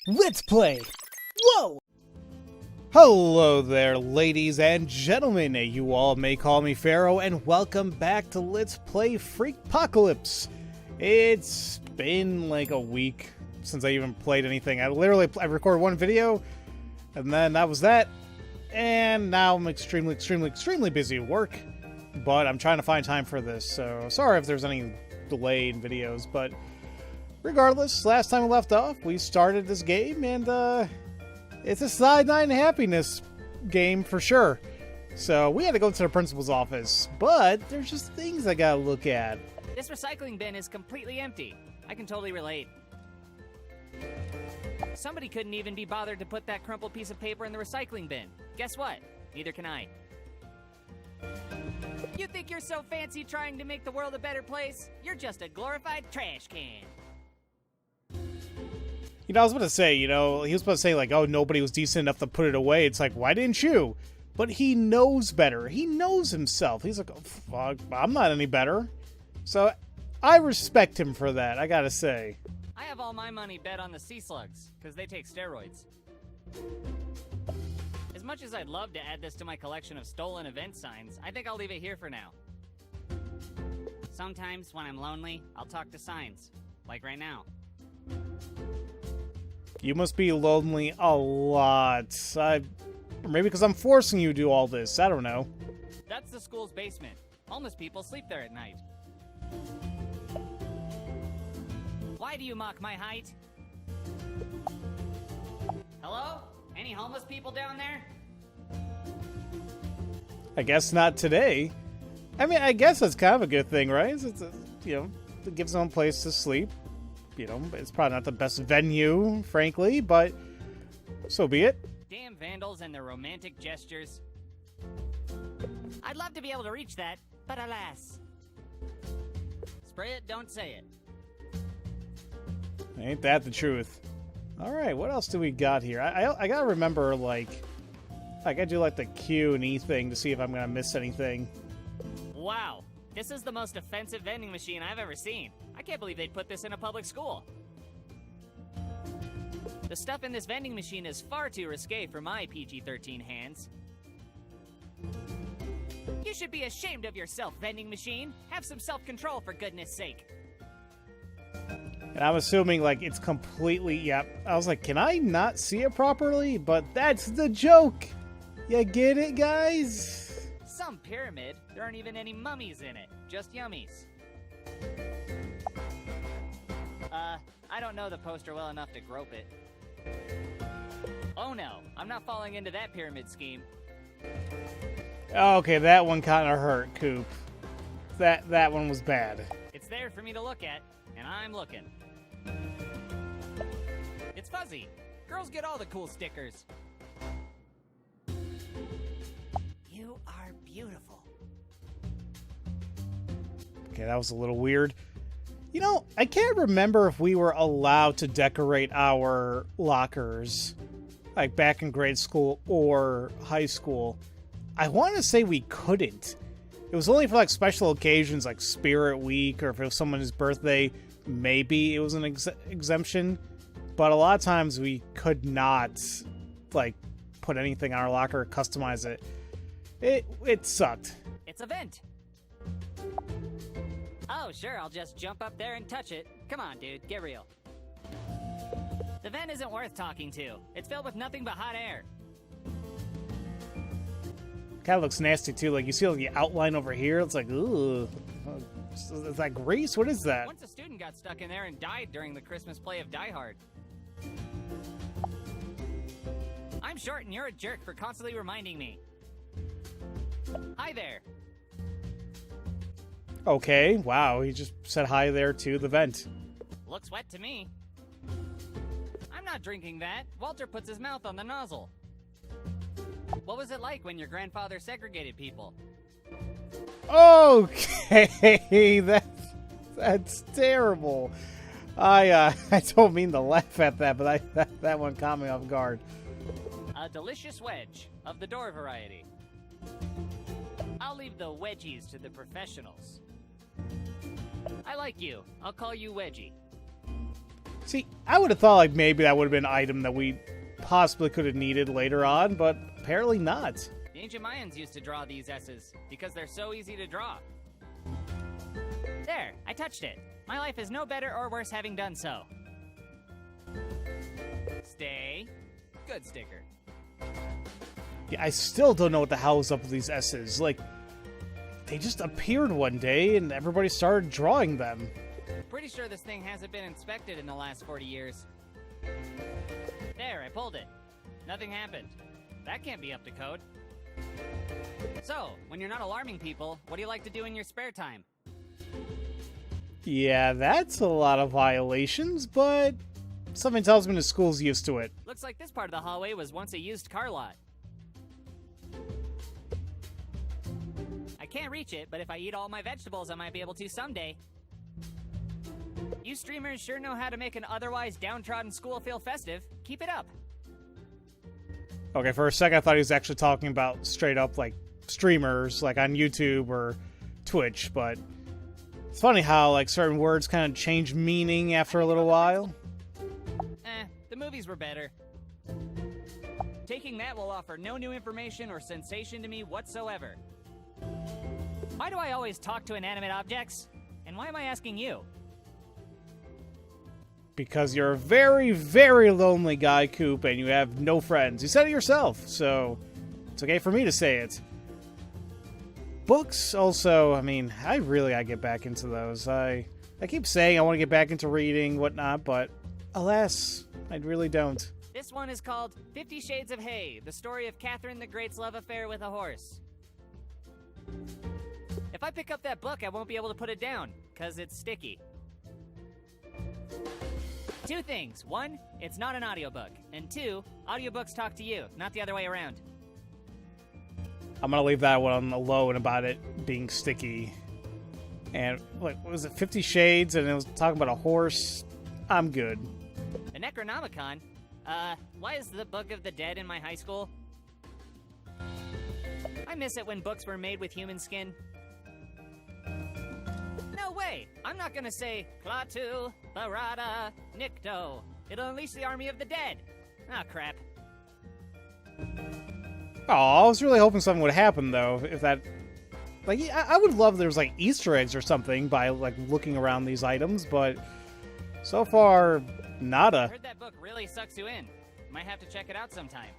Let's play! Whoa! Hello there, ladies and gentlemen. You all may call me Pharaoh, and welcome back to Let's Play Freakpocalypse. It's been like a week since I even played anything. I recorded one video, and then that was that. And now I'm extremely busy at work, but I'm trying to find time for this, so sorry if there's any delay in videos, but regardless, last time we left off, we started this game, and it's a Cyanide happiness game for sure. So we had to go to the principal's office, but there's just things I gotta look at. This recycling bin is completely empty. I can totally relate. Somebody couldn't even be bothered to put that crumpled piece of paper in the recycling bin. Guess what? Neither can I. You think you're so fancy trying to make the world a better place? You're just a glorified trash can. You know, I was about to say, he was about to say, like, oh, nobody was decent enough to put it away. It's like, why didn't you? But he knows better. He knows himself. He's like, oh, fuck, I'm not any better. So I respect him for that, I gotta say. I have all my money bet on the sea slugs, because they take steroids. As much as I'd love to add this to my collection of stolen event signs, I think I'll leave it here for now. Sometimes, when I'm lonely, I'll talk to signs. Like right now. You must be lonely a lot. Or maybe because I'm forcing you to do all this. I don't know. That's the school's basement. Homeless people sleep there at night. Why do you mock my height? Hello? Any homeless people down there? I guess not today. I mean, I guess that's kind of a good thing, right? It gives them a place to sleep. It's probably not the best venue, frankly, but so be it. Damn vandals and their romantic gestures. I'd love to be able to reach that, but alas. Spray it, don't say it. Ain't that the truth? Alright, what else do we got here? I gotta remember, I gotta do, the Q and E thing to see if I'm gonna miss anything. Wow, this is the most offensive vending machine I've ever seen. I can't believe they'd put this in a public school. The stuff in this vending machine is far too risque for my PG-13 hands. You should be ashamed of yourself, vending machine. Have some self-control, for goodness sake. And I'm assuming, it's completely, yep. I was like, can I not see it properly? But that's the joke! You get it, guys? Some pyramid. There aren't even any mummies in it. Just yummies. I don't know the poster well enough to grope it. Oh no, I'm not falling into that pyramid scheme. Okay, that one kind of hurt, Coop. That one was bad. It's there for me to look at, and I'm looking. It's fuzzy. Girls get all the cool stickers. You are beautiful. Okay, that was a little weird. I can't remember if we were allowed to decorate our lockers, back in grade school or high school. I want to say we couldn't. It was only for, special occasions like Spirit Week, or if it was someone's birthday, maybe it was an exemption. But a lot of times we could not, put anything on our locker or customize it. It sucked. It's a vent. Oh, sure, I'll just jump up there and touch it. Come on, dude, get real. The vent isn't worth talking to. It's filled with nothing but hot air. Kind of looks nasty, too. You see the outline over here? It's like, ooh. Is that grease? What is that? Once a student got stuck in there and died during the Christmas play of Die Hard. I'm short and you're a jerk for constantly reminding me. Hi there. Okay, wow, he just said hi there to the vent. Looks wet to me. I'm not drinking that. Walter puts his mouth on the nozzle. What was it like when your grandfather segregated people? Okay, that's terrible. I don't mean to laugh at that, but that one caught me off guard. A delicious wedge of the door variety. I'll leave the wedgies to the professionals. I like you. I'll call you Wedgie. See, I would have thought like maybe that would have been an item that we possibly could have needed later on, but apparently not. The ancient Mayans used to draw these S's because they're so easy to draw. There, I touched it. My life is no better or worse having done so. Stay. Good sticker. Yeah, I still don't know what the hell is up with these S's. Like, they just appeared one day and everybody started drawing them. Pretty sure this thing hasn't been inspected in the last 40 years. There, I pulled it. Nothing happened. That can't be up to code. So, when you're not alarming people, what do you like to do in your spare time? Yeah, that's a lot of violations, but something tells me the school's used to it. Looks like this part of the hallway was once a used car lot. I can't reach it, but if I eat all my vegetables, I might be able to someday. You streamers sure know how to make an otherwise downtrodden school feel festive. Keep it up. Okay, for a second I thought he was actually talking about straight up, like, streamers, like on YouTube or Twitch, but it's funny how, like, certain words kind of change meaning after a little while. The movies were better. Taking that will offer no new information or sensation to me whatsoever. Why do I always talk to inanimate objects? And why am I asking you? Because you're a very, very lonely guy, Coop, and you have no friends. You said it yourself, so it's okay for me to say it. Books, also, I mean, I really gotta get back into those. I keep saying I want to get back into reading, whatnot, but alas, I really don't. This one is called 50 Shades of Hay, the story of Catherine the Great's love affair with a horse. If I pick up that book, I won't be able to put it down, because it's sticky. Two things. One, it's not an audiobook. And two, audiobooks talk to you, not the other way around. I'm gonna leave that one alone about it being sticky. And, like, what was it, 50 Shades, and it was talking about a horse? I'm good. The Necronomicon? Why is the Book of the Dead in my high school? I miss it when books were made with human skin. No way! I'm not gonna say Klaatu, Barada, Nikto. It'll unleash the army of the dead. Ah, crap. Oh, I was really hoping something would happen, though, if that... Like, I would love if there was, like, Easter eggs or something by, like, looking around these items, but so far, nada. I heard that book really sucks you in. Might have to check it out sometime.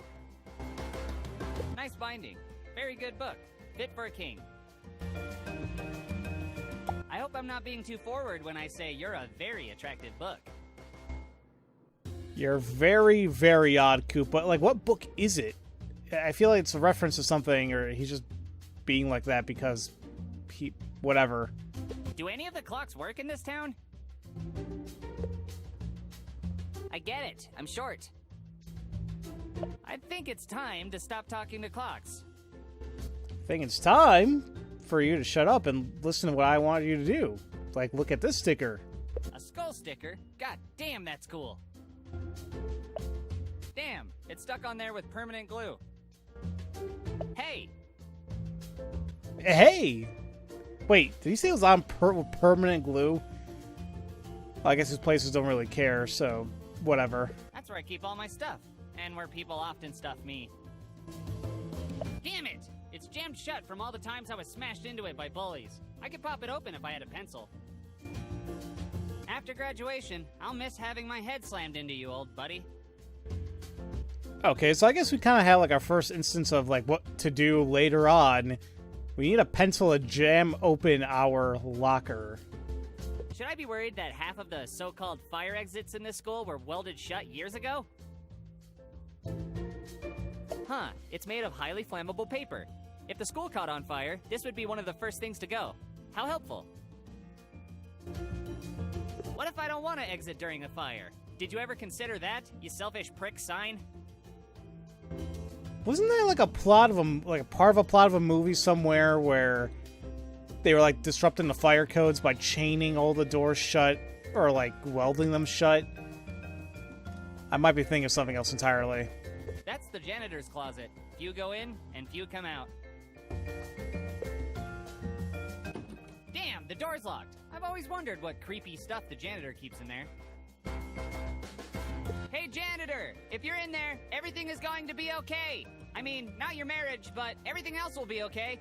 Nice binding. Very good book. Fit for a king. I hope I'm not being too forward when I say you're a very attractive book. You're very, very odd, Coop, but, like, what book is it? I feel like it's a reference to something, or he's just being like that because he... whatever. Do any of the clocks work in this town? I get it. I'm short. I think it's time to stop talking to clocks. I think it's time for you to shut up and listen to what I want you to do. Like, look at this sticker. A skull sticker? God damn, that's cool. Damn, it's stuck on there with permanent glue. Hey! Hey! Wait, did he say it was on permanent glue? Well, I guess his places don't really care, so whatever. That's where I keep all my stuff, and where people often stuff me. Damn it! It's jammed shut from all the times I was smashed into it by bullies. I could pop it open if I had a pencil. After graduation, I'll miss having my head slammed into you, old buddy. Okay, so I guess we kind of had like our first instance of like what to do later on. We need a pencil to jam open our locker. Should I be worried that half of the so-called fire exits in this school were welded shut years ago? Huh, it's made of highly flammable paper. If the school caught on fire, this would be one of the first things to go. How helpful. What if I don't want to exit during a fire? Did you ever consider that, you selfish prick sign? Wasn't there like a plot of a part of a plot of a movie somewhere where they were like disrupting the fire codes by chaining all the doors shut or like welding them shut? I might be thinking of something else entirely. That's the janitor's closet. Few go in and few come out. Damn, the door's locked. I've always wondered what creepy stuff the janitor keeps in there. if you're in there, everything is going to be okay. I mean, not your marriage, but everything else will be okay.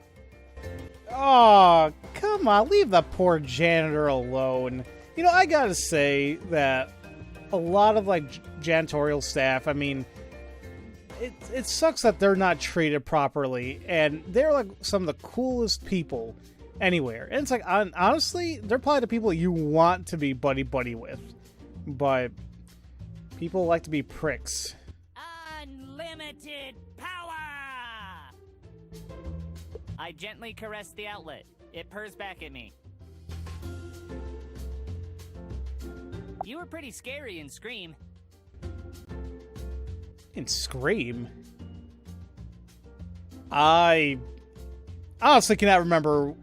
Oh, come on, leave the poor janitor alone. You know, I gotta say that a lot of, like, janitorial staff, I mean, it sucks that they're not treated properly, and they're, like, some of the coolest people anywhere. And it's like, honestly, they're probably the people you want to be buddy-buddy with. But people like to be pricks. Unlimited power! I gently caress the outlet. It purrs back at me. You were pretty scary in Scream. In Scream? I honestly cannot remember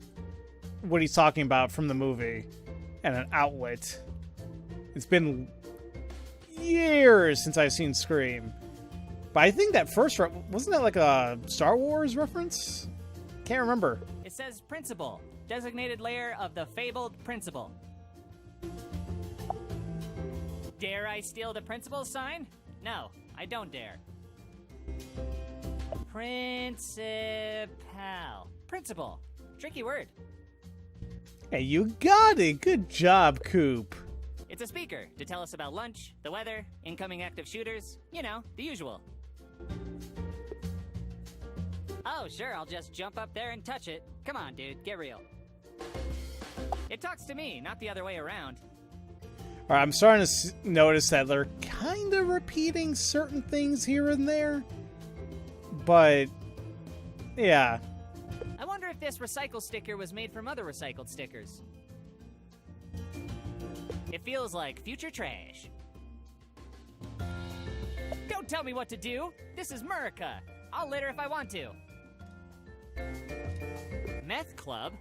what he's talking about from the movie and an outlet. It's been years since I've seen Scream. But I think that first... wasn't that like a Star Wars reference? Can't remember. It says Principal. Designated layer of the fabled Principal. Dare I steal the Principal's sign? No, I don't dare. Principal. Principal. Tricky word. Hey, you got it. Good job, Coop. It's a speaker to tell us about lunch, the weather, incoming active shooters. You know, the usual. Oh, sure, I'll just jump up there and touch it. Come on, dude, get real. It talks to me, not the other way around. Alright, I'm starting to notice that they're kind of repeating certain things here and there. But, yeah. I wonder if this recycle sticker was made from other recycled stickers. It feels like future trash. Don't tell me what to do! This is Murica! I'll litter if I want to. Meth club?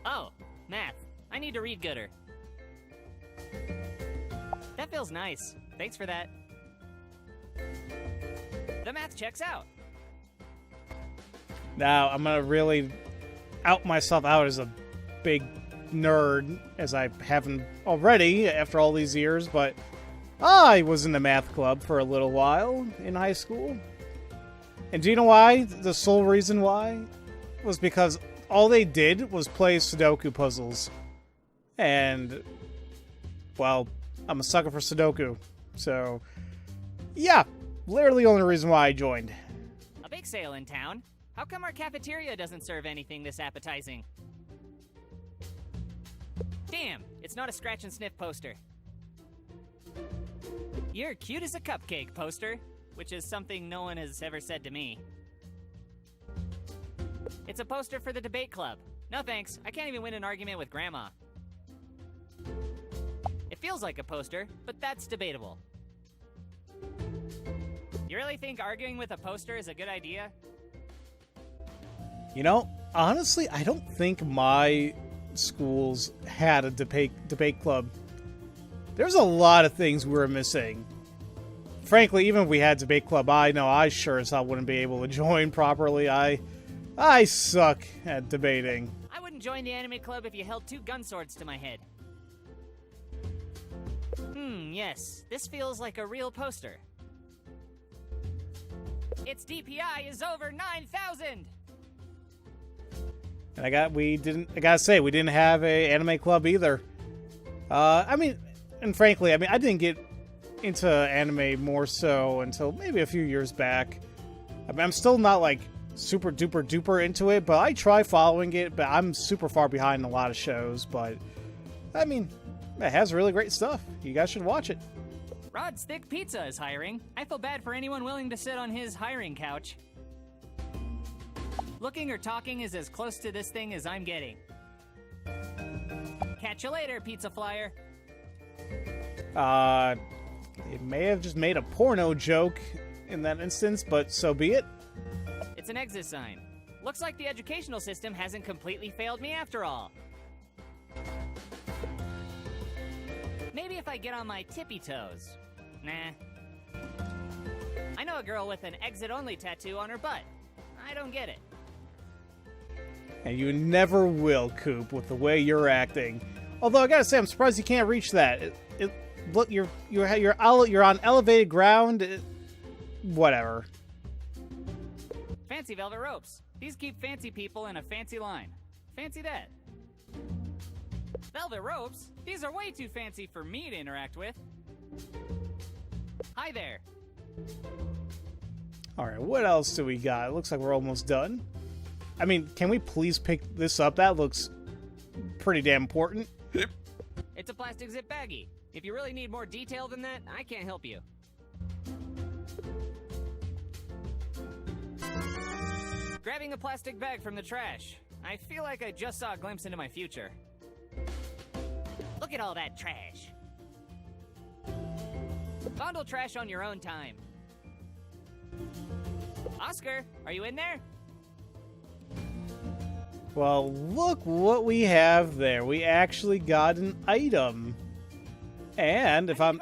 Oh, math. I need to read gooder. That feels nice. Thanks for that. The math checks out. Now, I'm gonna really out myself out as a big nerd, as I haven't already after all these years, but I was in the math club for a little while in high school. And do you know why? The sole reason why was because all they did was play Sudoku puzzles. And, well, I'm a sucker for Sudoku. So, yeah, literally the only reason why I joined. A big sale in town. How come our cafeteria doesn't serve anything this appetizing? Damn, it's not a scratch and sniff poster. You're cute as a cupcake, poster, which is something no one has ever said to me. It's a poster for the debate club. No thanks, I can't even win an argument with Grandma. It feels like a poster, but that's debatable. You really think arguing with a poster is a good idea? You know, honestly, I don't think my schools had a debate club. There's a lot of things we were missing. Frankly, even if we had debate club, I know I sure as hell wouldn't be able to join properly. I suck at debating. I wouldn't join the anime club if you held 2 gun swords to my head. Yes, this feels like a real poster. Its DPI is over 9,000! And I gotta say, we didn't have a anime club either. I mean, and frankly, I didn't get into anime more so until maybe a few years back. I mean, I'm still not like super duper duper into it, but I try following it, but I'm super far behind in a lot of shows, but I mean, it has really great stuff. You guys should watch it. Rod's Thick Pizza is hiring. I feel bad for anyone willing to sit on his hiring couch. Looking or talking is as close to this thing as I'm getting. Catch you later, pizza flyer. It may have just made a porno joke in that instance, but so be it. It's an exit sign. Looks like the educational system hasn't completely failed me after all. Maybe if I get on my tippy toes. Nah. I know a girl with an exit-only tattoo on her butt. I don't get it. And you never will, Coop, with the way you're acting. Although I gotta say, I'm surprised you can't reach that. Look, you're on elevated ground. whatever. Fancy velvet ropes. These keep fancy people in a fancy line. Fancy that. Velvet ropes? These are way too fancy for me to interact with. Hi there. Alright, what else do we got? It looks like we're almost done. I mean, can we please pick this up? That looks pretty damn important. It's a plastic zip baggie. If you really need more detail than that, I can't help you. Grabbing a plastic bag from the trash. I feel like I just saw a glimpse into my future. Look at all that trash. Fondle trash on your own time. Oscar, are you in there? Well, look what we have there. We actually got an item. And if I'm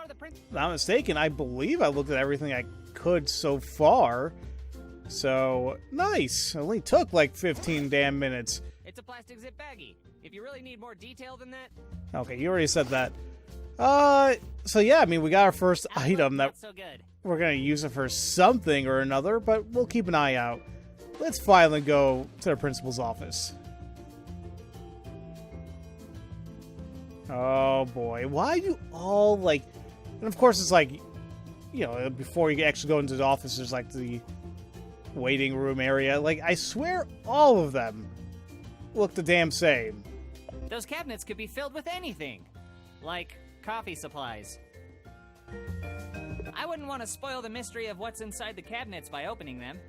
not mistaken, I believe I looked at everything I could so far. So, nice. It only took like 15 damn minutes. It's a plastic zip baggie. If you really need more detail than that. Okay, you already said that. So yeah, I mean, we got our first item that so good. We're going to use it for something or another, but we'll keep an eye out. Let's finally go to the principal's office. Oh boy, why do all like, and of course it's like, you know, before you actually go into the office, there's like the waiting room area. Like, I swear all of them look the damn same. Those cabinets could be filled with anything, like coffee supplies. I wouldn't want to spoil the mystery of what's inside the cabinets by opening them.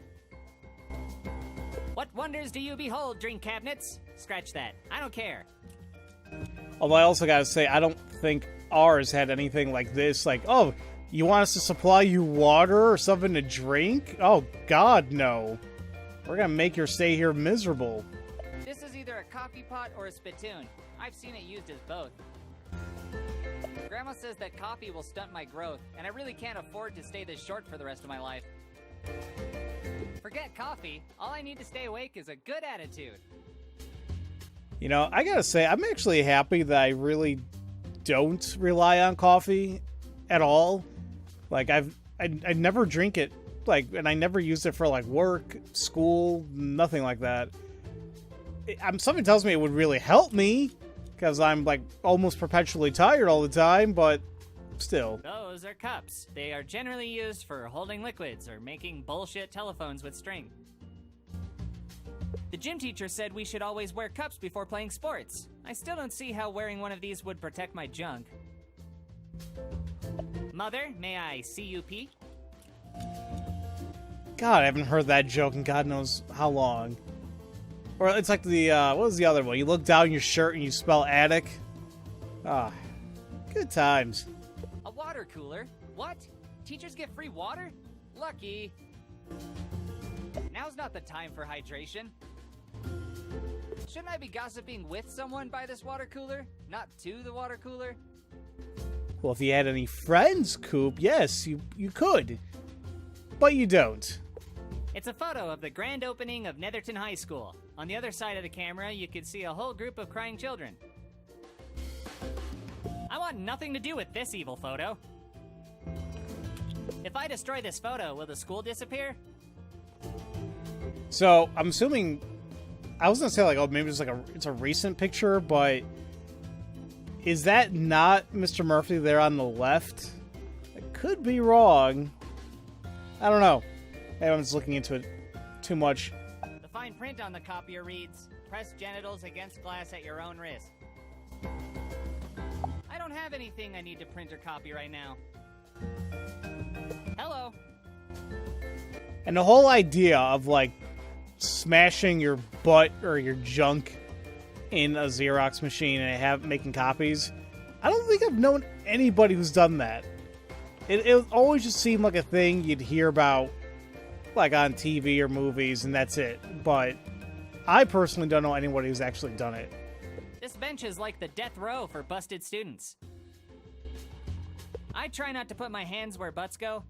What wonders do you behold, drink cabinets? Scratch that. I don't care. Although I also gotta say, I don't think ours had anything like this. Like, oh, you want us to supply you water or something to drink? Oh, God, no. We're gonna make your stay here miserable. This is either a coffee pot or a spittoon. I've seen it used as both. Grandma says that coffee will stunt my growth, and I really can't afford to stay this short for the rest of my life. Forget coffee. All I need to stay awake is a good attitude. You know, I gotta say, I'm actually happy that I really don't rely on coffee at all. Like, I never drink it, like, and I never use it for, like, work, school, nothing like that. Something tells me it would really help me, because I'm, like, almost perpetually tired all the time, but still. Those are cups. They are generally used for holding liquids or making bullshit telephones with string. The gym teacher said we should always wear cups before playing sports. I still don't see how wearing one of these would protect my junk. Mother, may I see you pee? God, I haven't heard that joke in God knows how long. Or it's like the, what was the other one? You look down your shirt and you spell attic. Ah, good times. A water cooler? What? Teachers get free water? Lucky. Now's not the time for hydration. Shouldn't I be gossiping with someone by this water cooler, not to the water cooler? Well, if you had any friends, Coop, yes, you could. But you don't. It's a photo of the grand opening of Netherton High School. On the other side of the camera, you can see a whole group of crying children. I want nothing to do with this evil photo. If I destroy this photo, will the school disappear? So, I'm assuming, I was gonna say, like, oh, maybe it's a recent picture, but is that not Mr. Murphy there on the left? I could be wrong. I don't know. Maybe I'm just looking into it too much. The fine print on the copier reads, press genitals against glass at your own risk. I don't have anything I need to print or copy right now. Hello. And the whole idea of, like, smashing your butt or your junk in a Xerox machine and making copies, I don't think I've known anybody who's done that. It always just seemed like a thing you'd hear about, like, on TV or movies, and that's it. But I personally don't know anybody who's actually done it. This bench is like the death row for busted students. I try not to put my hands where butts go.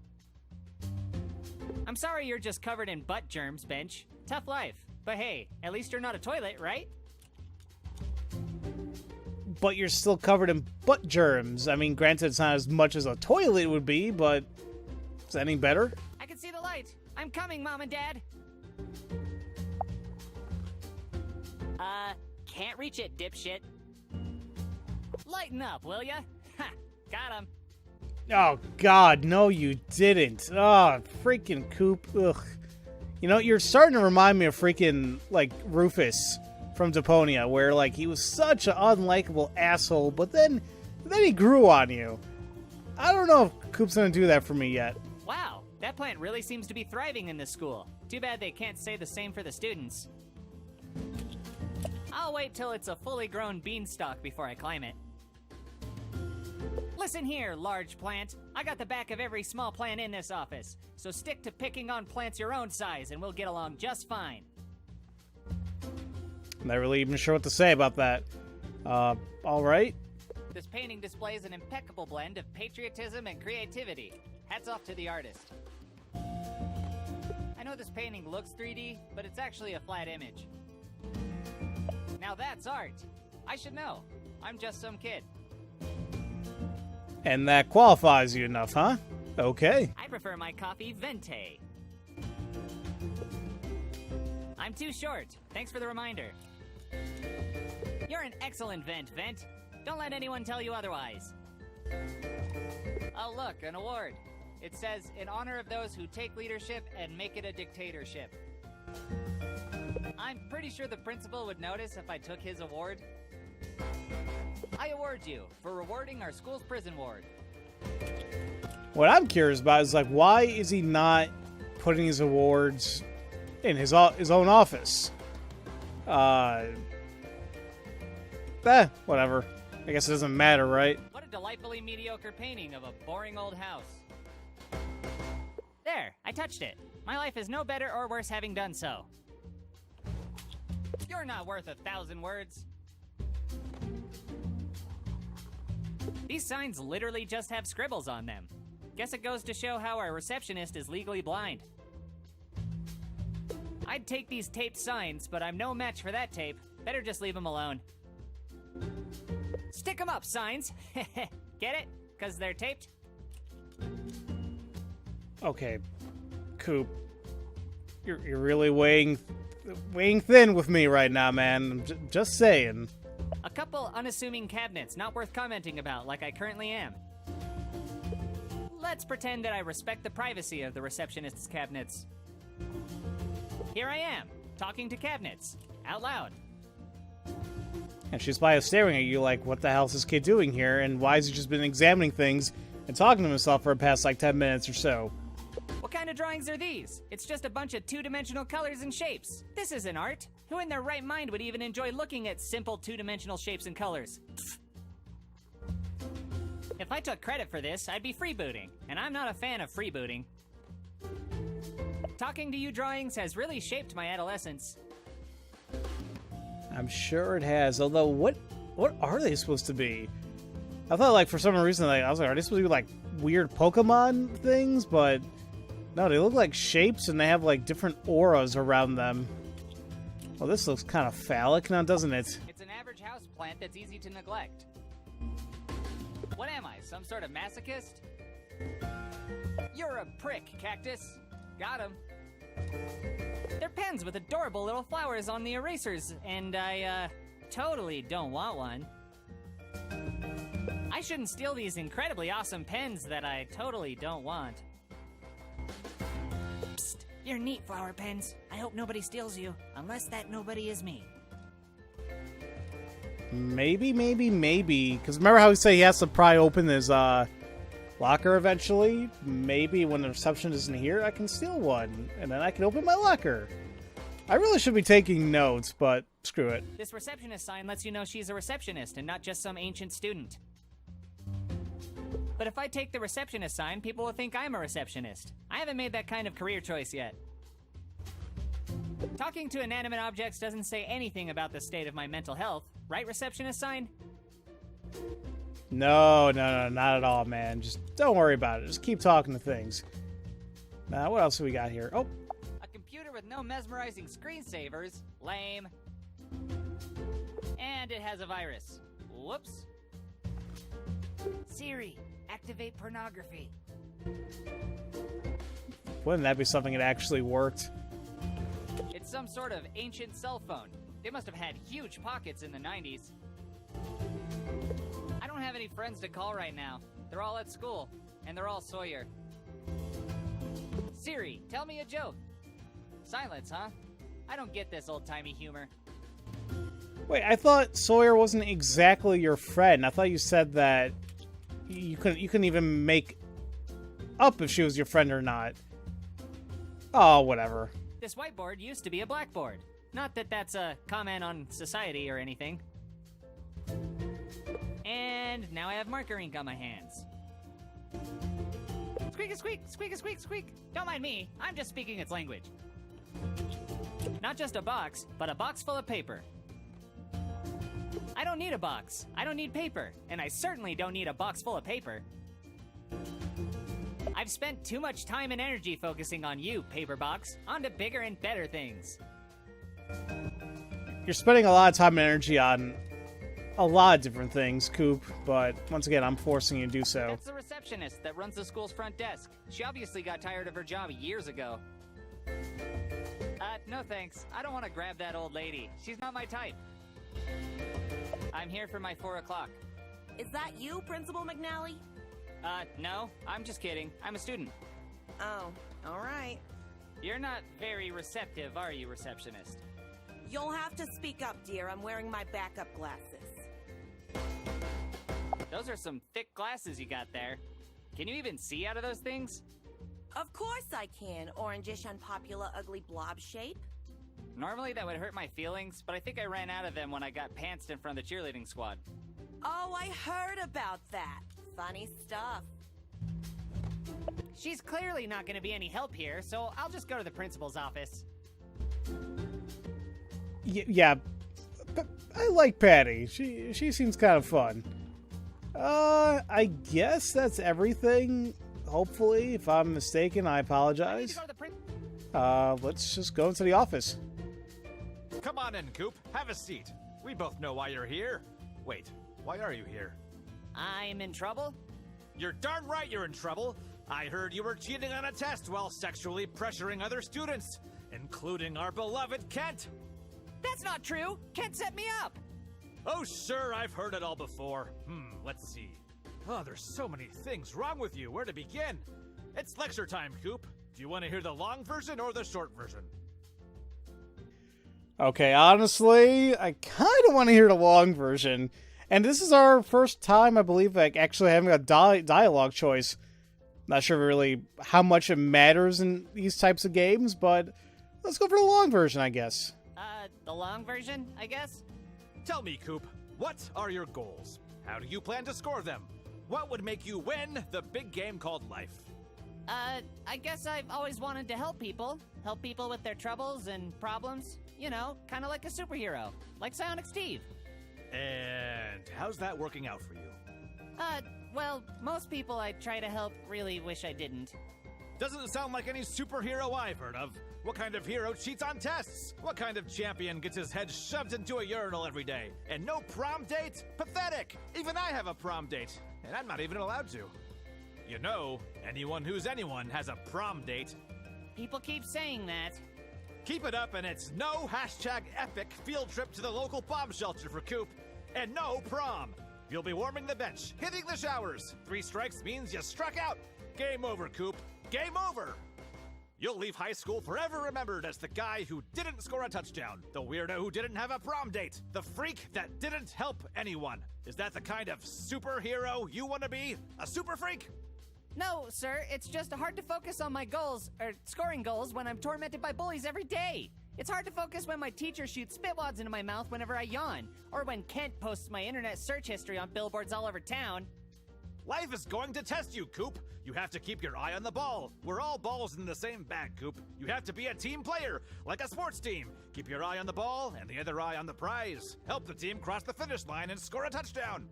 I'm sorry you're just covered in butt germs, bench. Tough life. But hey, at least you're not a toilet, right? But you're still covered in butt germs. I mean, granted, it's not as much as a toilet would be, but is that any better? I can can see the light. I'm coming, Mom and Dad. Can't reach it, dipshit. Lighten up, will ya? Ha! Got him. Oh, God, no, you didn't. Oh, freaking Coop. Ugh. You know, you're starting to remind me of freaking, like, Rufus from Deponia, where, like, he was such an unlikable asshole, but then he grew on you. I don't know if Coop's gonna do that for me yet. Wow, that plant really seems to be thriving in this school. Too bad they can't say the same for the students. I'll wait till it's a fully grown beanstalk before I climb it. Listen here, large plant. I got the back of every small plant in this office, so stick to picking on plants your own size and we'll get along just fine. I'm not really even sure what to say about that. Alright. This painting displays an impeccable blend of patriotism and creativity. Hats off to the artist. I know this painting looks 3D, but it's actually a flat image. Now that's art. I should know. I'm just some kid. And that qualifies you enough, huh? Okay. I prefer my coffee vente. I'm too short. Thanks for the reminder. You're an excellent vent. Don't let anyone tell you otherwise. Oh look, an award. It says, in honor of those who take leadership and make it a dictatorship. I'm pretty sure the principal would notice if I took his award. I award you for rewarding our school's prison ward. What I'm curious about is, like, why is he not putting his awards in his own office? Whatever. I guess it doesn't matter, right? What a delightfully mediocre painting of a boring old house. There, I touched it. My life is no better or worse having done so. You're not worth 1,000 words. These signs literally just have scribbles on them. Guess it goes to show how our receptionist is legally blind. I'd take these taped signs, but I'm no match for that tape. Better just leave them alone. Stick them up, signs! Get it? 'Cause they're taped? Okay, Coop. You're really weighing thin with me right now, man. I'm just saying. A couple unassuming cabinets not worth commenting about like I currently am. Let's pretend that I respect the privacy of the receptionist's cabinets. Here I am, talking to cabinets, out loud. And she's probably staring at you like, what the hell is this kid doing here? And why has he just been examining things and talking to himself for the past, like, 10 minutes or so? What kind of drawings are these? It's just a bunch of two-dimensional colors and shapes. This isn't art. Who in their right mind would even enjoy looking at simple two-dimensional shapes and colors? If I took credit for this, I'd be freebooting, and I'm not a fan of freebooting. Talking to you drawings has really shaped my adolescence. I'm sure it has, although what are they supposed to be? I thought, like, for some reason, like, I was like, are they supposed to be, like, weird Pokemon things? But no, they look like shapes, and they have, like, different auras around them. Well, this looks kind of phallic now, doesn't it? It's an average house plant that's easy to neglect. What am I, some sort of masochist? You're a prick, cactus. Got him. They're pens with adorable little flowers on the erasers, and I, totally don't want one. I shouldn't steal these incredibly awesome pens that I totally don't want. Psst, you're neat, flower pens. I hope nobody steals you, unless that nobody is me. Maybe. Because remember how he said he has to pry open his, locker eventually? Maybe when the receptionist isn't here, I can steal one, and then I can open my locker. I really should be taking notes, but screw it. This receptionist sign lets you know she's a receptionist and not just some ancient student. But if I take the receptionist sign, people will think I'm a receptionist. I haven't made that kind of career choice yet. Talking to inanimate objects doesn't say anything about the state of my mental health, right, receptionist sign? No, not at all, man. Just don't worry about it. Just keep talking to things. Now, what else do we got here? Oh. A computer with no mesmerizing screensavers. Lame. And it has a virus. Whoops. Siri, activate pornography. Wouldn't that be something that actually worked? It's some sort of ancient cell phone. They must have had huge pockets in the 90s. I don't have any friends to call right now. They're all at school, and they're all Sawyer. Siri, tell me a joke. Silence, huh? I don't get this old-timey humor. Wait, I thought Sawyer wasn't exactly your friend. I thought you said that you couldn't even make up if she was your friend or not. Oh, whatever. This whiteboard used to be a blackboard. Not that that's a comment on society or anything. And now I have marker ink on my hands. Squeak a squeak, squeak a squeak, squeak. Don't mind me, I'm just speaking its language. Not just a box, but a box full of paper. I don't need a box. I don't need paper. And I certainly don't need a box full of paper. I've spent too much time and energy focusing on you, paper box. On to bigger and better things. You're spending a lot of time and energy on a lot of different things, Coop, but once again, I'm forcing you to do so. That's the receptionist that runs the school's front desk. She obviously got tired of her job years ago. No thanks. I don't want to grab that old lady. She's not my type. I'm here for my 4 o'clock. Is that you, Principal McNally? No. I'm just kidding. I'm a student. Oh, all right. You're not very receptive, are you, receptionist? You'll have to speak up, dear. I'm wearing my backup glasses. Those are some thick glasses you got there. Can you even see out of those things? Of course I can. Orangish, unpopular, ugly blob shape. Normally that would hurt my feelings, but I think I ran out of them when I got pantsed in front of the cheerleading squad. Oh, I heard about that. Funny stuff. She's clearly not going to be any help here, so I'll just go to the principal's office. Yeah, but I like Patty. She seems kind of fun. I guess that's everything. Hopefully, if I'm mistaken, I apologize. Let's just go into the office. Come on in, Coop. Have a seat. We both know why you're here. Wait, why are you here? I'm in trouble? You're darn right you're in trouble. I heard you were cheating on a test while sexually pressuring other students, including our beloved Kent. That's not true. Kent set me up. Oh, sure, I've heard it all before. Let's see. Oh, there's so many things wrong with you. Where to begin? It's lecture time, Coop. Do you want to hear the long version or the short version? Okay, honestly, I kind of want to hear the long version. And this is our first time, I believe, like actually having a dialogue choice. Not sure really how much it matters in these types of games, but let's go for the long version, I guess. The long version, I guess? Tell me, Coop, what are your goals? How do you plan to score them? What would make you win the big game called life? I guess I've always wanted to help people. Help people with their troubles and problems. You know, kind of like a superhero. Like Sonic Steve. And how's that working out for you? Well, most people I try to help really wish I didn't. Doesn't sound like any superhero I've heard of. What kind of hero cheats on tests? What kind of champion gets his head shoved into a urinal every day? And no prom date? Pathetic! Even I have a prom date, and I'm not even allowed to. You know, anyone who's anyone has a prom date. People keep saying that. Keep it up and it's no #epic field trip to the local bomb shelter for Coop. And no prom. You'll be warming the bench, hitting the showers. 3 strikes means you struck out. Game over, Coop. Game over. You'll leave high school forever remembered as the guy who didn't score a touchdown, the weirdo who didn't have a prom date, the freak that didn't help anyone. Is that the kind of superhero you want to be? A super freak? No, sir, it's just hard to focus on my goals, or scoring goals, when I'm tormented by bullies every day. It's hard to focus when my teacher shoots spitwads into my mouth whenever I yawn, or when Kent posts my internet search history on billboards all over town. Life is going to test you, Coop. You have to keep your eye on the ball. We're all balls in the same bag, Coop. You have to be a team player, like a sports team. Keep your eye on the ball and the other eye on the prize. Help the team cross the finish line and score a touchdown.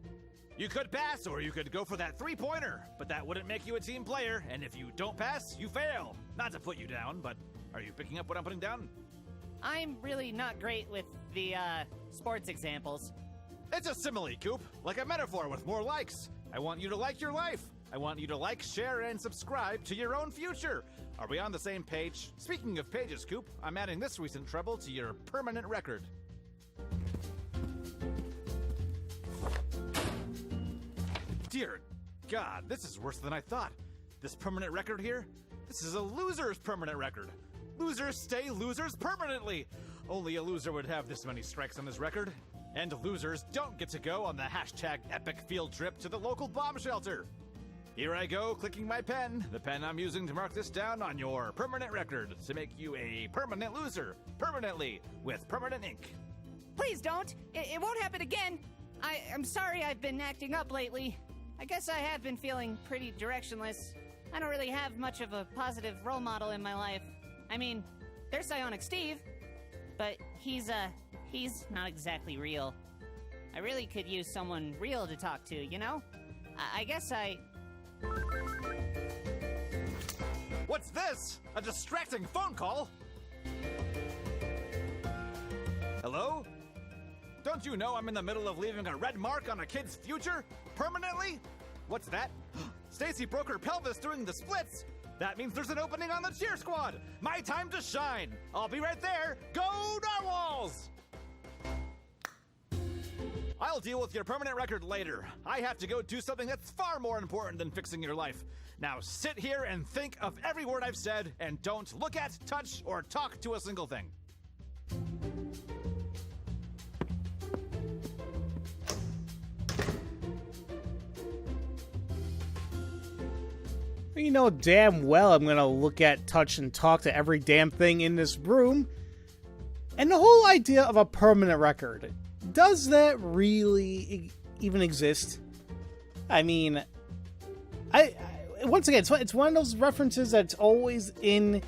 You could pass, or you could go for that 3-pointer, but that wouldn't make you a team player, and if you don't pass, you fail. Not to put you down, but are you picking up what I'm putting down? I'm really not great with the, sports examples. It's a simile, Coop, like a metaphor with more likes. I want you to like your life. I want you to like, share, and subscribe to your own future. Are we on the same page? Speaking of pages, Coop, I'm adding this recent trouble to your permanent record. Dear God, this is worse than I thought. This permanent record here? This is a loser's permanent record. Losers stay losers permanently. Only a loser would have this many strikes on his record. And losers don't get to go on the hashtag epic field trip to the local bomb shelter. Here I go, clicking my pen, the pen I'm using to mark this down on your permanent record to make you a permanent loser, permanently, with permanent ink. Please don't. It won't happen again. I'm sorry I've been acting up lately. I guess I have been feeling pretty directionless. I don't really have much of a positive role model in my life. I mean, there's Psionic Steve, but he's not exactly real. I really could use someone real to talk to, you know? I guess What's this? A distracting phone call? Hello? Don't you know I'm in the middle of leaving a red mark on a kid's future? Permanently? What's that? Stacy broke her pelvis doing the splits! That means there's an opening on the cheer squad! My time to shine! I'll be right there! Go Narwhals! I'll deal with your permanent record later. I have to go do something that's far more important than fixing your life. Now sit here and think of every word I've said, and don't look at, touch, or talk to a single thing. You know damn well I'm gonna look at, touch, and talk to every damn thing in this room. And the whole idea of a permanent record, does that really even exist? I mean, once again, it's one of those references that's always in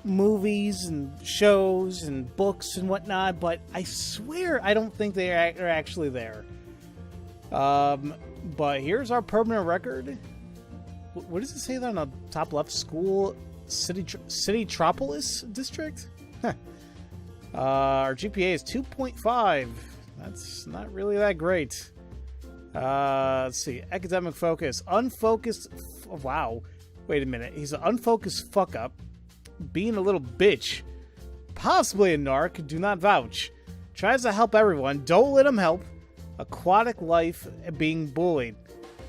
movies and shows and books and whatnot, but I swear I don't think they are actually there. But here's our permanent record. What does it say there on the top left? School Citytropolis district? Our GPA is 2.5. That's not really that great. Let's see. Academic focus. Unfocused. Wow. Wait a minute. He's an unfocused fuck up. Being a little bitch. Possibly a narc. Do not vouch. Tries to help everyone. Don't let him help. Aquatic life. Being bullied.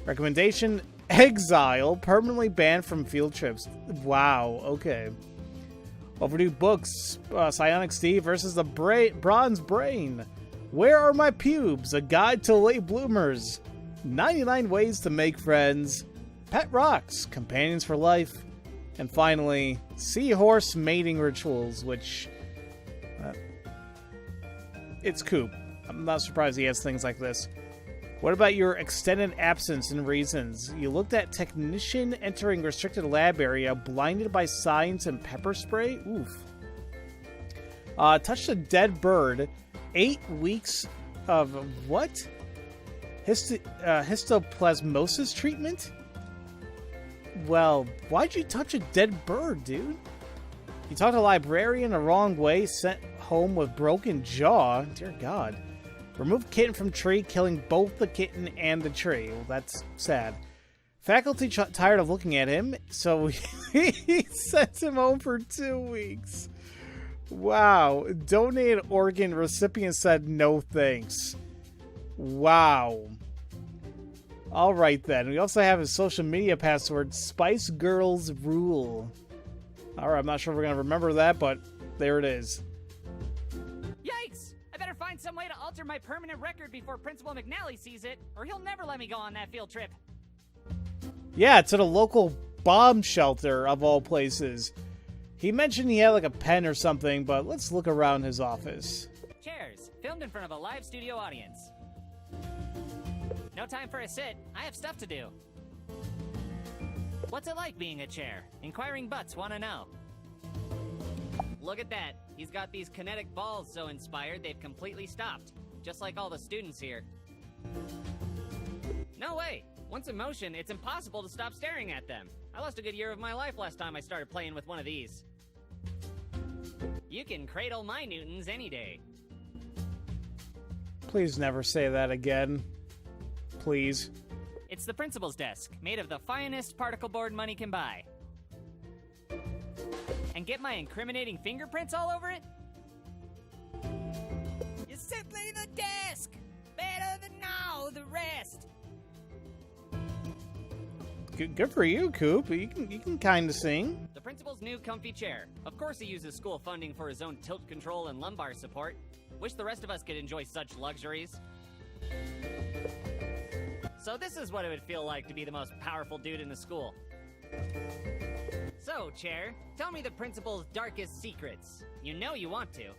Recommendation. Exile, permanently banned from field trips. Wow, okay. Overdue books, Psionic Steve versus the Bronze Brain. Where are my pubes? A guide to late bloomers. 99 ways to make friends. Pet rocks, companions for life. And finally, seahorse mating rituals, which... it's Coop. I'm not surprised he has things like this. What about your extended absence and reasons? You looked at technician entering restricted lab area, blinded by signs and pepper spray? Oof. Touched a dead bird. 8 weeks of what? Histoplasmosis treatment? Well, why'd you touch a dead bird, dude? You talked to a librarian the wrong way, sent home with broken jaw. Dear God. Remove kitten from tree, killing both the kitten and the tree. Well, that's sad. Faculty tired of looking at him, so he sent him home for 2 weeks. Wow. Donated organ recipient said no thanks. Wow. Alright then. We also have his social media password, Spice Girls Rule. Alright, I'm not sure if we're going to remember that, but there it is. Yikes! I better find some way to alter my permanent record before Principal McNally sees it, or he'll never let me go on that field trip. Yeah, to the local bomb shelter, of all places. He mentioned he had like a pen or something, but let's look around his office. Chairs, filmed in front of a live studio audience. No time for a sit. I have stuff to do. What's it like being a chair? Inquiring butts want to know. Look at that. He's got these kinetic balls so inspired they've completely stopped. Just like all the students here. No way. Once in motion, it's impossible to stop staring at them. I lost a good year of my life last time I started playing with one of these. You can cradle my Newtons any day. Please never say that again. Please. It's the principal's desk, made of the finest particle board money can buy. And get my incriminating fingerprints all over it? You're simply the desk! Better than all the rest! Good for you, Coop. You can kind of sing. The principal's new comfy chair. Of course he uses school funding for his own tilt control and lumbar support. Wish the rest of us could enjoy such luxuries. So this is what it would feel like to be the most powerful dude in the school. So, Chair, tell me the principal's darkest secrets. You know you want to.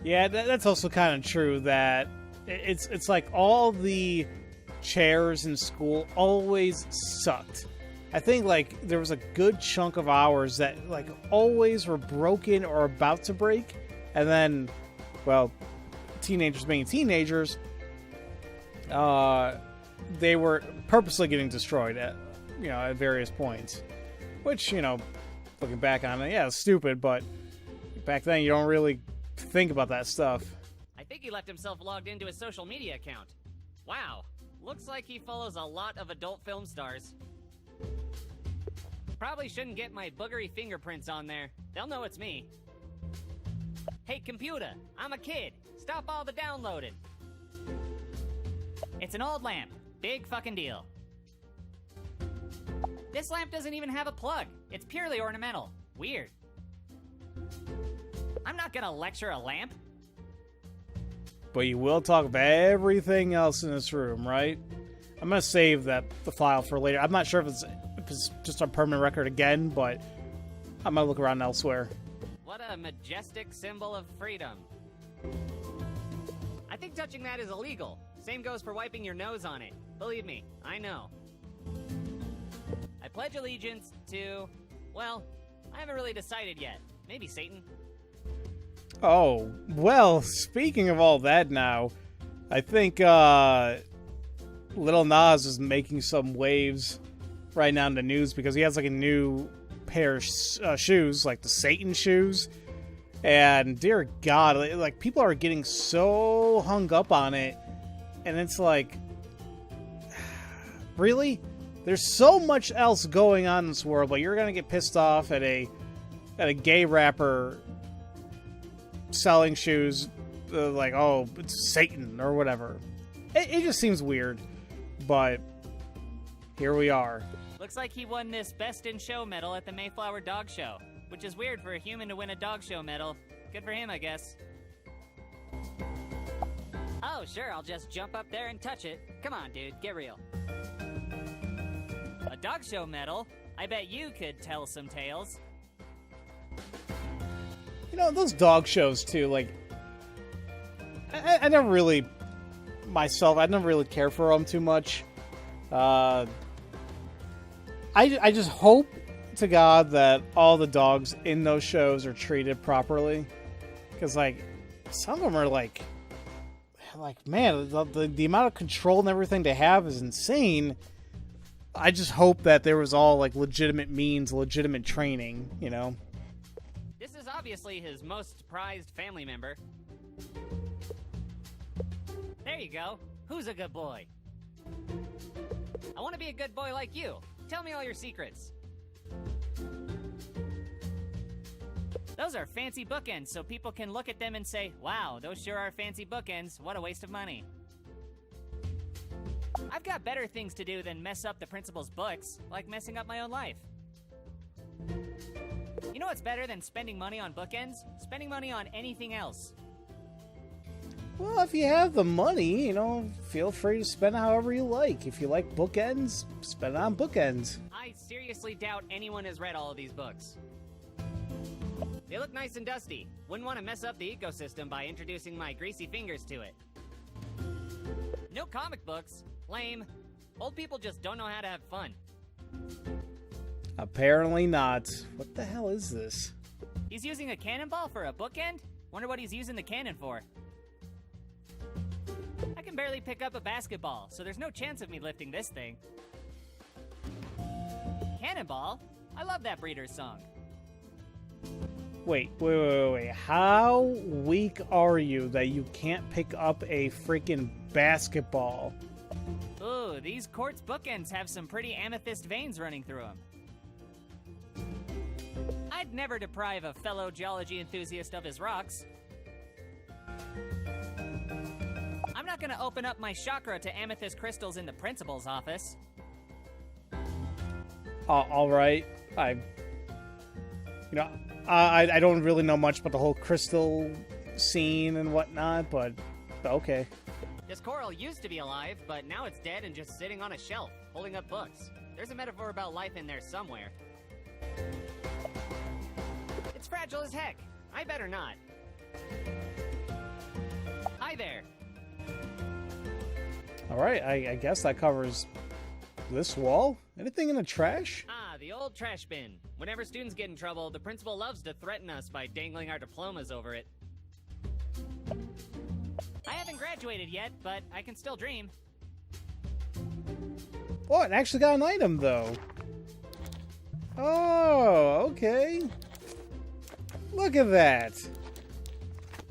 Yeah, that's also kind of true, that it's like all the chairs in school always sucked. I think, like, there was a good chunk of hours that, like, always were broken or about to break. And then, well, teenagers being teenagers, they were purposely getting destroyed at various points. Which, looking back on it, yeah, it's stupid, but back then you don't really think about that stuff. I think he left himself logged into his social media account. Wow, looks like he follows a lot of adult film stars. Probably shouldn't get my boogery fingerprints on there. They'll know it's me. Hey, computer, I'm a kid. Stop all the downloading. It's an old lamp. Big fucking deal. This lamp doesn't even have a plug. It's purely ornamental. Weird. I'm not gonna lecture a lamp. But you will talk about everything else in this room, right? I'm gonna save the file for later. I'm not sure if it's just on permanent record again, but I'm gonna look around elsewhere. What a majestic symbol of freedom. I think touching that is illegal. Same goes for wiping your nose on it. Believe me, I know. I pledge allegiance to, well, I haven't really decided yet. Maybe Satan. Oh, well, speaking of all that now, I think Lil Nas is making some waves right now in the news because he has like a new pair of shoes, like the Satan shoes. And dear God, like people are getting so hung up on it. And it's like, really? There's so much else going on in this world, but you're gonna get pissed off at a gay rapper selling shoes, like, oh, it's Satan or whatever. It just seems weird, but here we are. Looks like he won this Best in Show medal at the Mayflower Dog Show, which is weird for a human to win a dog show medal. Good for him, I guess. Oh, sure, I'll just jump up there and touch it. Come on, dude, get real. A dog show medal? I bet you could tell some tales. Those dog shows, too, like, I never really, myself, I never really care for them too much. I just hope to God that all the dogs in those shows are treated properly. Because, like, some of them are, like man, the amount of control and everything they have is insane. I just hope that there was all, like, legitimate means, legitimate training, This is obviously his most prized family member. There you go. Who's a good boy? I want to be a good boy like you. Tell me all your secrets. Those are fancy bookends, so people can look at them and say, wow, those sure are fancy bookends. What a waste of money. I've got better things to do than mess up the principal's books, like messing up my own life. You know what's better than spending money on bookends? Spending money on anything else. Well, if you have the money, feel free to spend however you like. If you like bookends, spend it on bookends. I seriously doubt anyone has read all of these books. They look nice and dusty. Wouldn't want to mess up the ecosystem by introducing my greasy fingers to it. No comic books. Lame. Old people just don't know how to have fun. Apparently not. What the hell is this? He's using a cannonball for a bookend? Wonder what he's using the cannon for. I can barely pick up a basketball, so there's no chance of me lifting this thing. Cannonball? I love that Breeders song. Wait. How weak are you that you can't pick up a freaking basketball? Ooh, Ooh, these quartz bookends have some pretty amethyst veins running through them. I'd never deprive a fellow geology enthusiast of his rocks. I'm not gonna open up my chakra to amethyst crystals in the principal's office. All right. I don't really know much about the whole crystal scene and whatnot, but okay. This coral used to be alive, but now it's dead and just sitting on a shelf, holding up books. There's a metaphor about life in there somewhere. It's fragile as heck. I better not. Hi there. All right, I guess that covers this wall. Anything in the trash? Ah, the old trash bin. Whenever students get in trouble, the principal loves to threaten us by dangling our diplomas over it. I haven't graduated yet, but I can still dream. Oh, it actually got an item, though. Oh, okay. Look at that.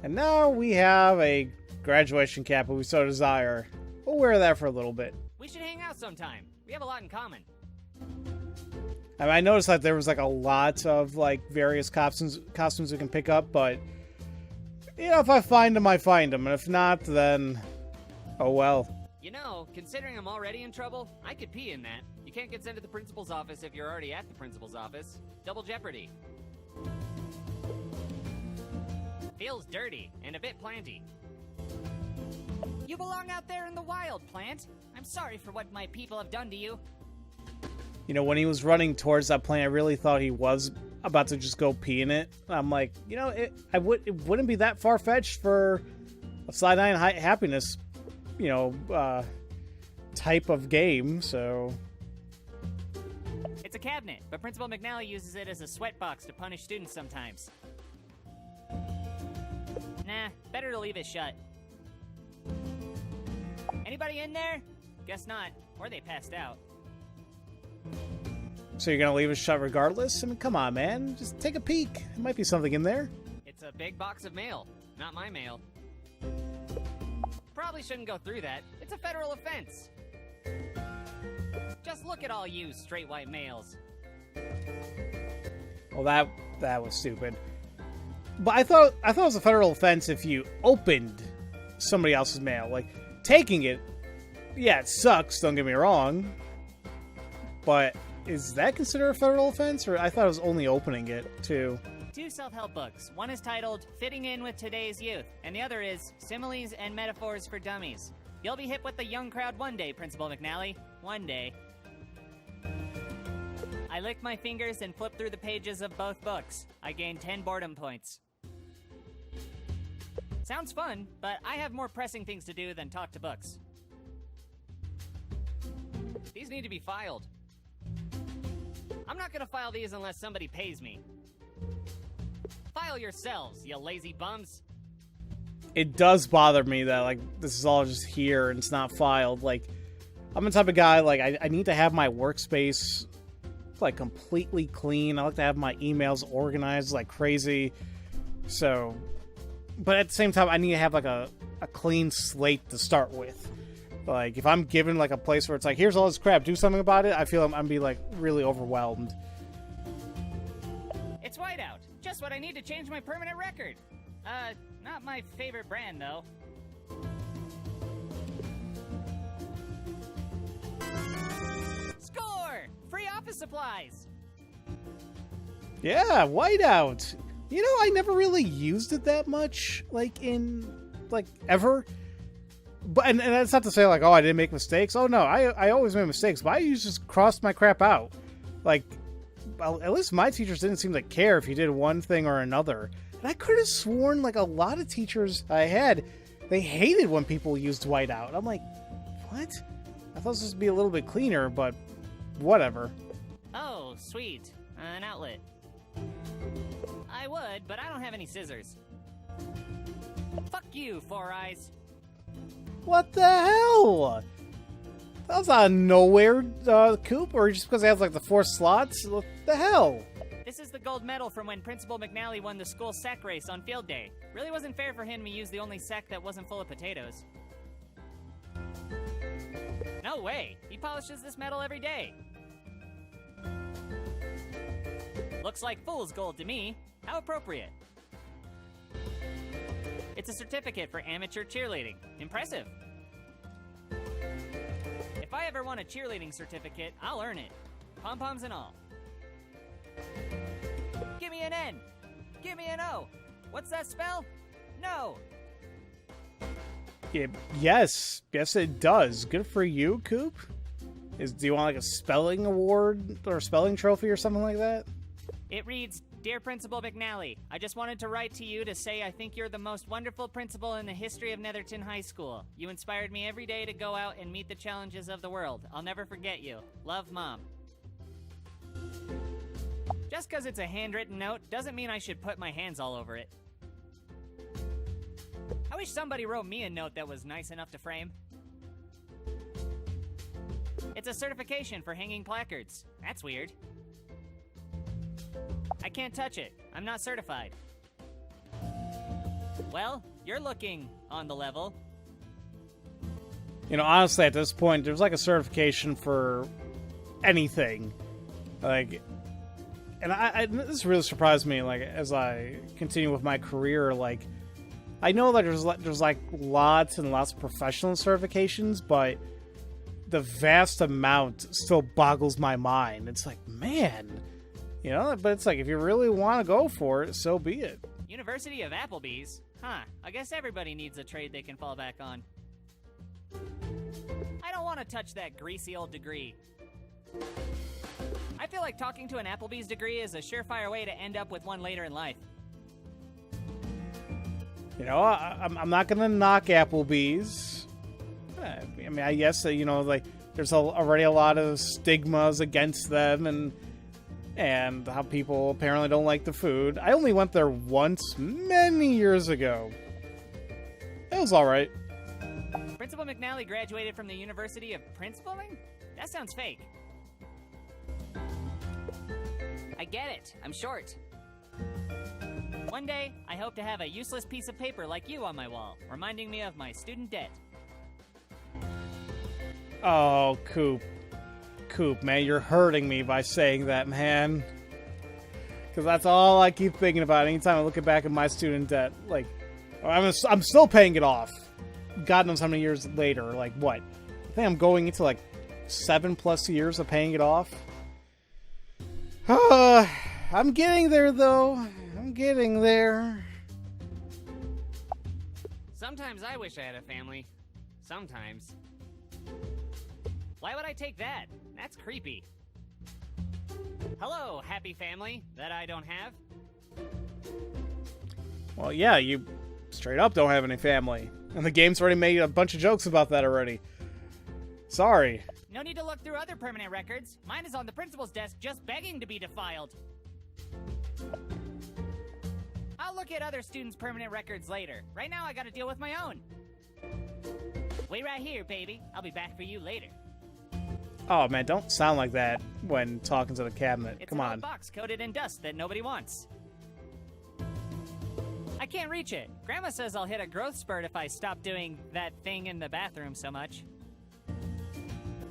And now we have a graduation cap if we so desire. We'll wear that for a little bit. We should hang out sometime. We have a lot in common. I mean, I noticed that there was like a lot of like various costumes we can pick up, but you know, if I find them, I find them, and if not, then oh well. You know, considering I'm already in trouble, I could pee in that. You can't get sent to the principal's office if you're already at the principal's office. Double jeopardy. Feels dirty and a bit planty. You belong out there in the wild, plant. I'm sorry for what my people have done to you. You know, when he was running towards that plant, I really thought he was about to just go pee in it. I'm like, you know, it wouldn't be that far-fetched for a Cyanide happiness, you know, type of game, so... It's a cabinet, but Principal McNally uses it as a sweat box to punish students sometimes. Nah, better to leave it shut. Anybody in there? Guess not, or they passed out. So you're gonna leave it shut regardless? I mean, come on, man. Just take a peek. There might be something in there. It's a big box of mail. Not my mail. Probably shouldn't go through that. It's a federal offense. Just look at all you straight white males. Well, that was stupid. But I thought it was a federal offense if you opened somebody else's mail. Like, taking it, yeah, it sucks, don't get me wrong. But is that considered a federal offense? Or I thought it was only opening it, too. 2 self-help books. One is titled Fitting In With Today's Youth, and the other is Similes and Metaphors for Dummies. You'll be hip with the young crowd one day, Principal McNally. One day. I licked my fingers and flipped through the pages of both books. I gained 10 boredom points. Sounds fun, but I have more pressing things to do than talk to books. These need to be filed. I'm not gonna file these unless somebody pays me. File yourselves, you lazy bums. It does bother me that, like, this is all just here and it's not filed. Like, I'm the type of guy, like, I need to have my workspace, like, completely clean. I like to have my emails organized like crazy. So, but at the same time, I need to have, like, a clean slate to start with. Like, if I'm given, like, a place where it's like, here's all this crap, do something about it, I feel I'm be, like, really overwhelmed. It's whiteout. Just what I need to change my permanent record. Not my favorite brand, though. Score! Free office supplies! Yeah, whiteout. You know, I never really used it that much, like, ever. But and that's not to say, like, oh, I didn't make mistakes. Oh, no, I always made mistakes, but I used to just cross my crap out. Like, well, at least my teachers didn't seem to care if you did one thing or another. And I could have sworn, like, a lot of teachers I had, they hated when people used whiteout. I'm like, what? I thought this was supposed to be a little bit cleaner, but whatever. Oh, sweet. An outlet. I would, but I don't have any scissors. Fuck you, Four Eyes. What the hell? That was out of nowhere, Coop, or just because they have, like, the 4 slots? What the hell? This is the gold medal from when Principal McNally won the school sack race on field day. Really wasn't fair for him to use the only sack that wasn't full of potatoes. Nope, No way! He polishes this metal every day. Looks like fool's gold to me. How appropriate. It's a certificate for amateur cheerleading. Impressive. If I ever want a cheerleading certificate, I'll earn it. Pom-poms and all. Give me an N. Give me an O. What's that spell? No. Yes, it does. Good for you, Coop. Do you want like a spelling award or spelling trophy or something like that? It reads, Dear Principal McNally, I just wanted to write to you to say I think you're the most wonderful principal in the history of Netherton High School. You inspired me every day to go out and meet the challenges of the world. I'll never forget you. Love, Mom. Just because it's a handwritten note doesn't mean I should put my hands all over it. I wish somebody wrote me a note that was nice enough to frame. It's a certification for hanging placards. That's weird. I can't touch it. I'm not certified. Well, you're looking on the level. You know, honestly, at this point, there's like a certification for anything. Like, and this really surprised me, like, as I continue with my career, like, I know that there's like lots and lots of professional certifications, but the vast amount still boggles my mind. It's like, man, you know, but it's like, if you really want to go for it, so be it. University of Applebee's? Huh, I guess everybody needs a trade they can fall back on. I don't want to touch that greasy old degree. I feel like talking to an Applebee's degree is a surefire way to end up with one later in life. You know, I'm not going to knock Applebee's. I mean, I guess, you know, like, there's already a lot of stigmas against them and how people apparently don't like the food. I only went there once many years ago. It was alright. Principal McNally graduated from the University of Principaling? That sounds fake. I get it. I'm short. One day, I hope to have a useless piece of paper like you on my wall, reminding me of my student debt. Oh, Coop. Coop, man, you're hurting me by saying that, man. Because that's all I keep thinking about anytime I look back at my student debt. Like, I'm still paying it off. God knows how many years later. Like, what? I think I'm going into, like, 7+ years of paying it off. I'm getting there, though. I'm getting there. Sometimes I wish I had a family. Sometimes. Why would I take that? That's creepy. Hello, happy family that I don't have. Well, yeah, you straight up don't have any family. And the game's already made a bunch of jokes about that already. Sorry. No need to look through other permanent records. Mine is on the principal's desk just begging to be defiled. I'll look at other students' permanent records later. Right now I gotta deal with my own. Wait right here, baby. I'll be back for you later. Oh, man, don't sound like that when talking to the cabinet. It's Come an on. old box coated in dust that nobody wants. I can't reach it. Grandma says I'll hit a growth spurt if I stop doing that thing in the bathroom so much.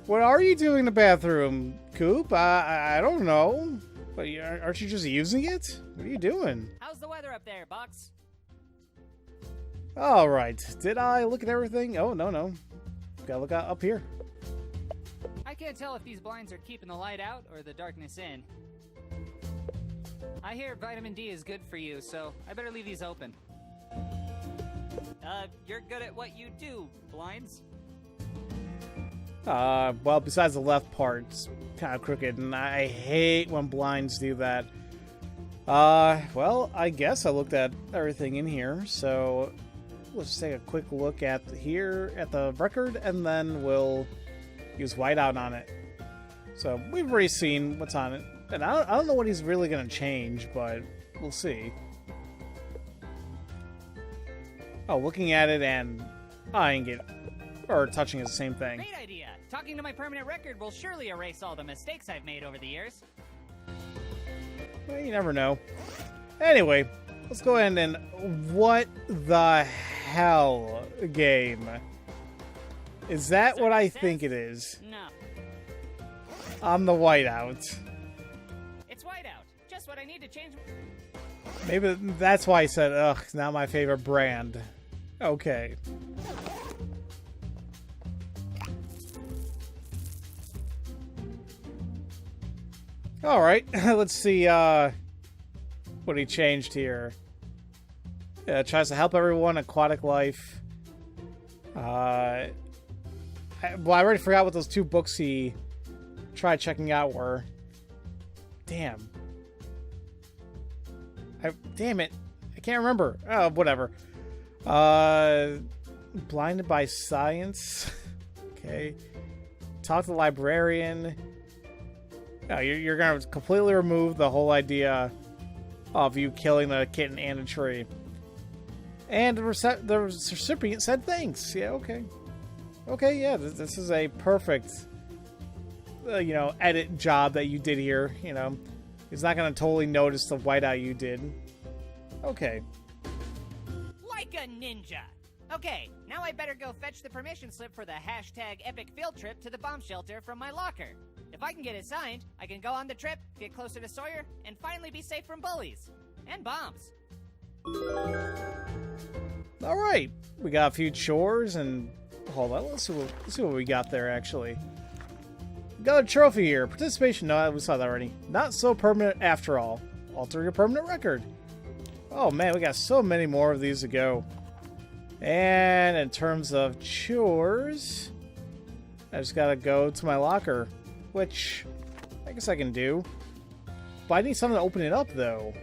What are you doing in the bathroom, Coop? I don't know. But aren't you just using it? What are you doing? How's the weather up there, Box? All right. Did I look at everything? Oh, no. Gotta look up here. I can't tell if these blinds are keeping the light out or the darkness in. I hear vitamin D is good for you, so I better leave these open. You're good at what you do, blinds. Well, besides the left part, it's kind of crooked, and I hate when blinds do that. Well, I guess I looked at everything in here, so let's just take a quick look at here at the record, and then we'll use whiteout on it. So we've already seen what's on it, and I don't know what he's really going to change, but we'll see. Oh, looking at it and eyeing it, or touching is the same thing. Great idea! Talking to my permanent record will surely erase all the mistakes I've made over the years. Well, you never know. Anyway, let's go ahead and... What the hell, game? Is that what I Says think it is? No. I'm the whiteout. It's whiteout. Just what I need to change. Maybe that's why I said, ugh, it's not my favorite brand. Okay. Alright, let's see what he changed here. Tries to help everyone, aquatic life. Well, I already forgot what those 2 books he tried checking out were. Damn. Damn it. I can't remember. Oh, whatever. Blinded by science. Okay. Talk to the librarian. No, you're going to completely remove the whole idea of you killing the kitten and a tree. And the recipient said thanks. Yeah, okay. Okay, yeah, this is a perfect, edit job that you did here. He's not going to totally notice the whiteout you did. Okay. Like a ninja. Okay, now I better go fetch the permission slip for the #epic field trip to the bomb shelter from my locker. If I can get it signed, I can go on the trip, get closer to Sawyer, and finally be safe from bullies. And bombs. Alright, we got a few chores and... Hold on, let's see what we got there, actually. We got a trophy here. Participation, no, we saw that already. Not so permanent after all. Alter your permanent record. Oh man, we got so many more of these to go. And in terms of chores, I just gotta go to my locker, which I guess I can do. But I need something to open it up, though.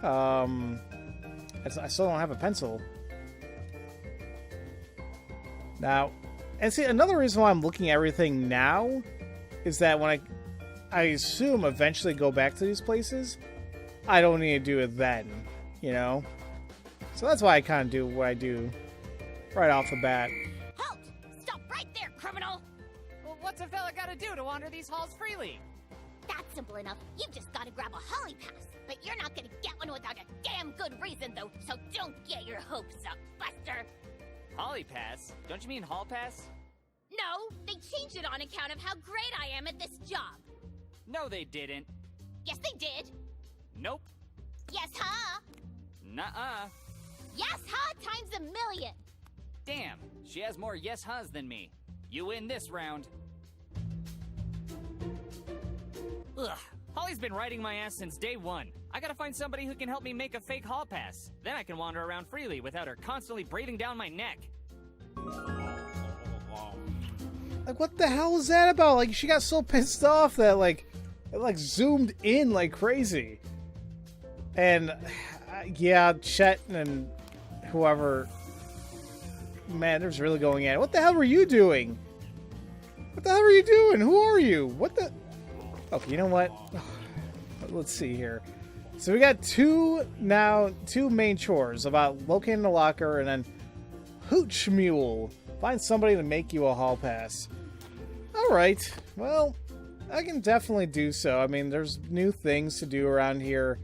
I still don't have a pencil. Now, and see, another reason why I'm looking at everything now is that when I assume eventually go back to these places, I don't need to do it then, So that's why I kind of do what I do right off the bat. Halt! Stop right there, criminal! Well, what's a fella gotta do to wander these halls freely? That's simple enough. You've just got to grab a holly pass. But you're not going to get one without a damn good reason, though, so don't get your hopes up, Buster. Holly Pass? Don't you mean Hall Pass? No, they changed it on account of how great I am at this job. No, they didn't. Yes, they did. Nope. Yes, huh? Nuh-uh. Yes, huh? Times a million. Damn, she has more yes-hus than me. You win this round. Ugh, Holly's been riding my ass since day one. I gotta find somebody who can help me make a fake hall pass. Then I can wander around freely without her constantly breathing down my neck. Like, what the hell is that about? Like, she got so pissed off that, it, zoomed in like crazy. And, yeah, Chet and whoever... Man, there's really going at it. What the hell were you doing? What the hell are you doing? Who are you? What the... Okay, you know what? Let's see here. So we got two main chores about locating the locker and then Hooch Mule. Find somebody to make you a hall pass. Alright, well, I can definitely do so. I mean, there's new things to do around here.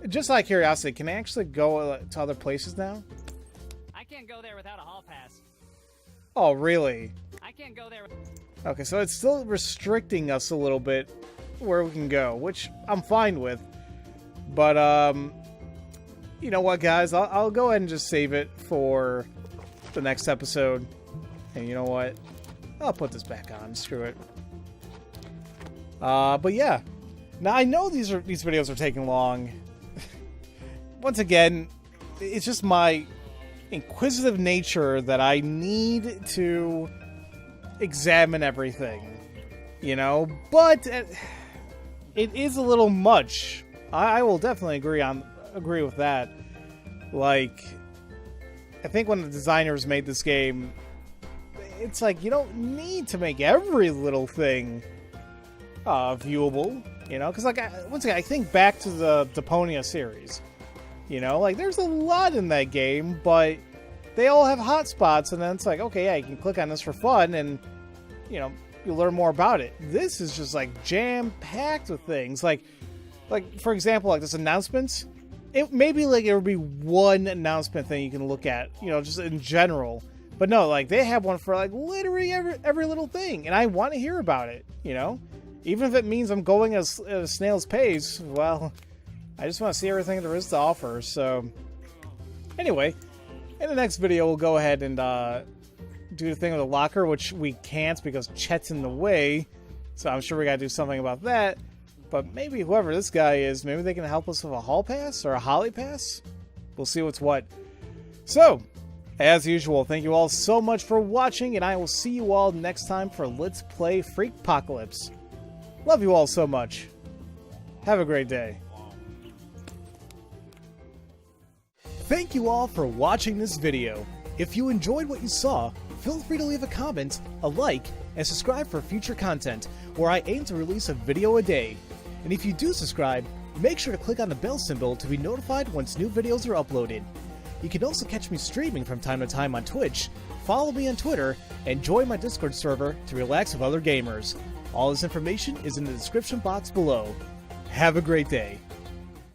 Just out of curiosity, can I actually go to other places now? I can't go there without a hall pass. Oh, really? I can't go there. Okay, so it's still restricting us a little bit where we can go, which I'm fine with. But, you know what, guys? I'll go ahead and just save it for the next episode. And you know what? I'll put this back on. Screw it. But yeah. Now, I know these videos are taking long. Once again, it's just my inquisitive nature that I need to examine everything, you know, but it is a little much. I will definitely agree with that. Like, I think when the designers made this game, it's like you don't need to make every little thing viewable, you know, because once again, I think back to the Deponia series. You know, like, there's a lot in that game, but they all have hotspots, and then it's like, okay, yeah, you can click on this for fun, and, you know, you learn more about it. This is just, like, jam-packed with things. Like, for example, like, this announcements, maybe, like, it would be one announcement thing you can look at, you know, just in general. But no, like, they have one for, like, literally every little thing. And I want to hear about it, you know? Even if it means I'm going at a snail's pace, well, I just want to see everything there is to offer. So, anyway, in the next video, we'll go ahead and do the thing with the locker, which we can't because Chet's in the way. So I'm sure we got to do something about that. But maybe whoever this guy is, maybe they can help us with a hall pass or a holly pass? We'll see what's what. So, as usual, thank you all so much for watching, and I will see you all next time for Let's Play Freakpocalypse. Love you all so much. Have a great day. Thank you all for watching this video. If you enjoyed what you saw, feel free to leave a comment, a like, and subscribe for future content, where I aim to release a video a day. And if you do subscribe, make sure to click on the bell symbol to be notified once new videos are uploaded. You can also catch me streaming from time to time on Twitch, follow me on Twitter, and join my Discord server to relax with other gamers. All this information is in the description box below. Have a great day.